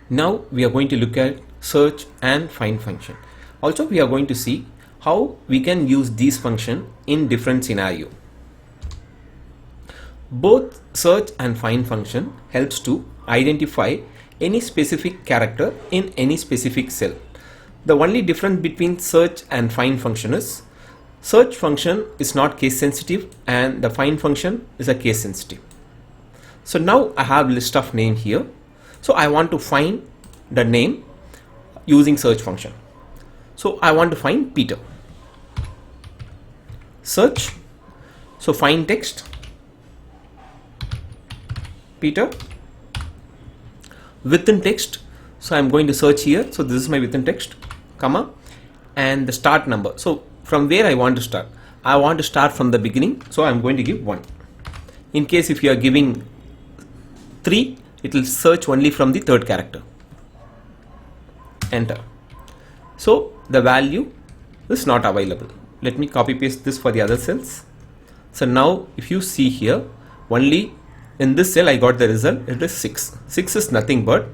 Now we are going to look at search and find function. Also we are going to see how we can use these function in different scenario. Both search and find function helps to identify any specific character in any specific cell. The only difference between search and find function is search function is not case sensitive and the find function is a case sensitive. So now I have list of name here. So I want to find the name using search function. So I want to find Peter. Search. So find text Peter. Within text, so I'm going to search here. So this is my within text, comma, and the start number. So from where I want to start, I want to start from the beginning. So I'm going to give 1. In case if you are giving 3, it will search only from the third character. Enter. So the value is not available. Let me copy paste this for the other cells. So now if you see here, only in this cell I got the result. It is 6. 6 is nothing but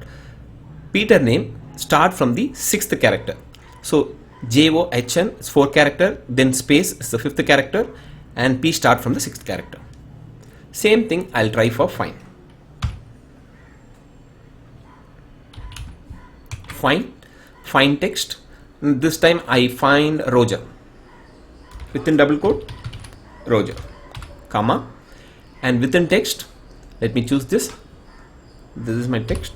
Peter name start from the 6th character. So JOHN is 4 character, then space is the 5th character, and P start from the 6th character. Same thing I'll try for find. Find text. This time I find Roger. Within double quote, Roger, comma, and within text, let me choose this. This is my text,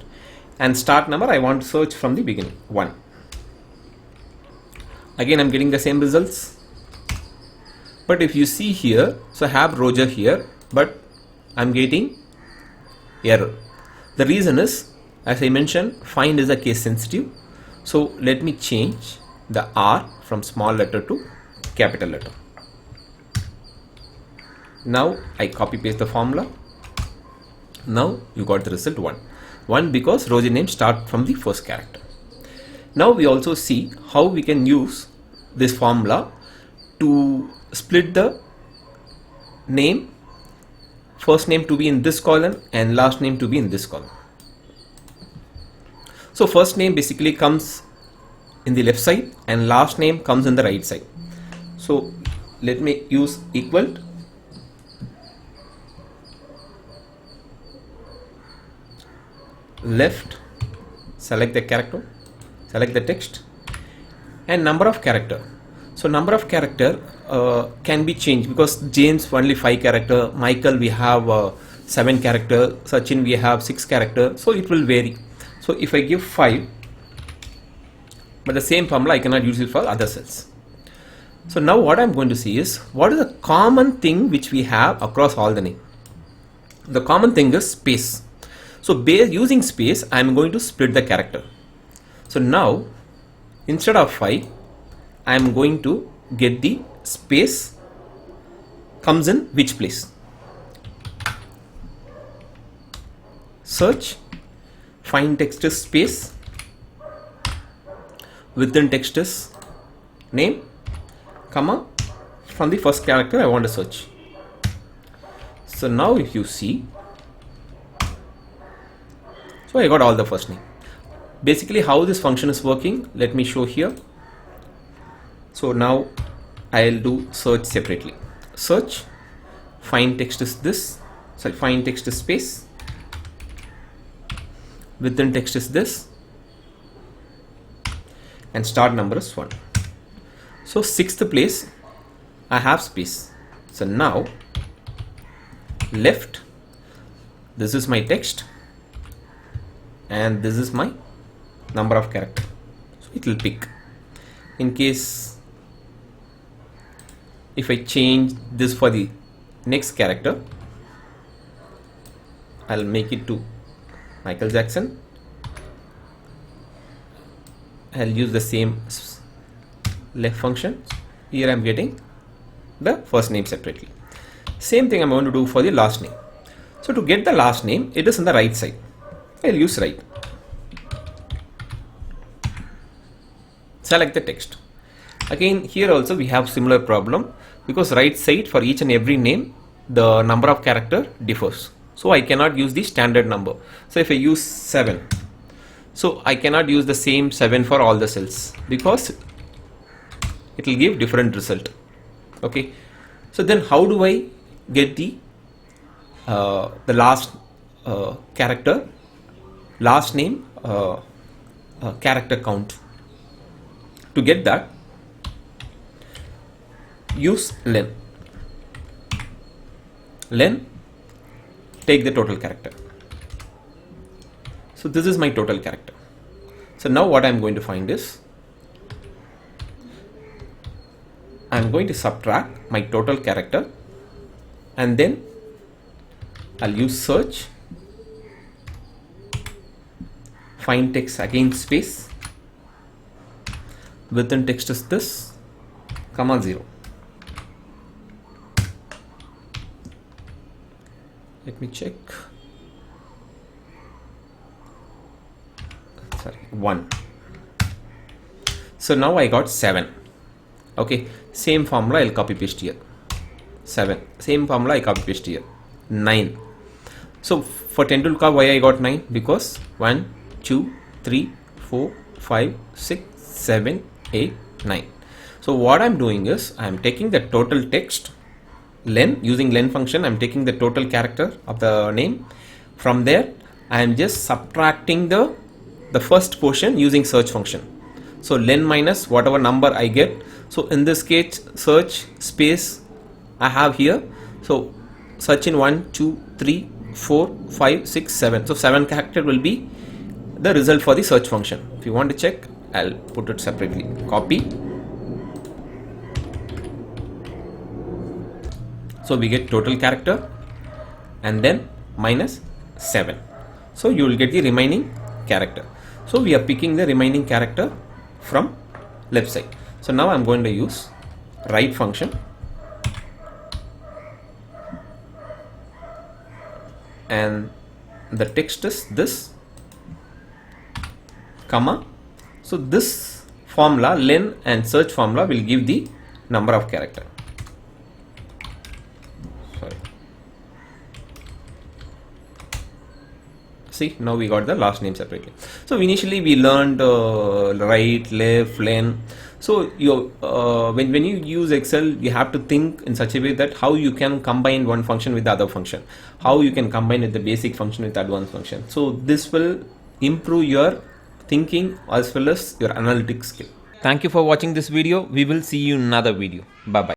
and start number I want to search from the beginning, 1. Again I'm getting the same results, but if you see here, so I have Roger here, but I'm getting error. The reason is, as I mentioned, find is a case sensitive. So let me change the R from small letter to capital letter. Now I copy paste the formula. Now you got the result 1. 1 because Roger name start from the first character. Now we also see how we can use this formula to split the name, first name to be in this column and last name to be in this column. So first name basically comes in the left side and last name comes in the right side. So let me use equal left, select the character, select the text, and number of character. So number of character can be changed because James only 5 character, Michael we have 7 character, Sachin we have 6 character, so it will vary. So if I give 5, but the same formula I cannot use it for other cells. So now what I'm going to see is what is the common thing which we have across all the name. The common thing is space. So using space I am going to split the character. So now instead of 5 I am going to get the space comes in which place. Search, find text is space, within text is name, comma, from the first character I want to search. So now if you see, so I got all the first name. Basically how this function is working, let me show here. So now I'll do search separately. Search, find text is this, so find text is space, within text is this, and start number is 1. So 6th place I have space. So now left, this is my text and this is my number of character, so it will pick. In case if I change this for the next character, I'll make it to Michael Jackson. I'll use the same left function. Here I'm getting the first name separately. Same thing I'm going to do for the last name. So to get the last name, it is on the right side. I'll use right. Select the text. Again here also we have similar problem because right side for each and every name the number of character differs. So I cannot use the standard number. So if I use 7, So I cannot use the same 7 for all the cells because it will give different result. Okay, so then how do I get the last character, last name, character count? To get that, use len. Len, take the total character. So this is my total character. So now what I'm going to find is, I'm going to subtract my total character, and then I'll use search, find text again space, within text is this, comma 0. Let me check. Sorry, 1. So now I got 7. Okay, same formula I'll copy paste here. 7. Same formula I copy paste here. 9. So for Tendulkar, why I got 9? Because 1, 2, 3, 4, 5, 6, 7, 8, 9. So what I'm doing is I'm taking the total text, len, using len function, I'm taking the total character of the name. From there, I'm just subtracting the first portion using search function. So len minus whatever number I get. So in this case, search space I have here. So search in 1, 2, 3, 4, 5, 6, 7. So 7 character will be the result for the search function. If you want to check, I'll put it separately. Copy. So we get total character and then minus 7. So you will get the remaining character. So we are picking the remaining character from left side. So now I'm going to use write function, and the text is this, comma. So this formula, len and search formula, will give the number of character. Sorry. See, now we got the last name separately. So initially we learned right, left, len. So when you use Excel, you have to think in such a way that how you can combine one function with the other function, how you can combine with the basic function with the advanced function. So this will improve your thinking as well as your analytic skill. Thank you for watching this video. We will see you in another video. Bye bye.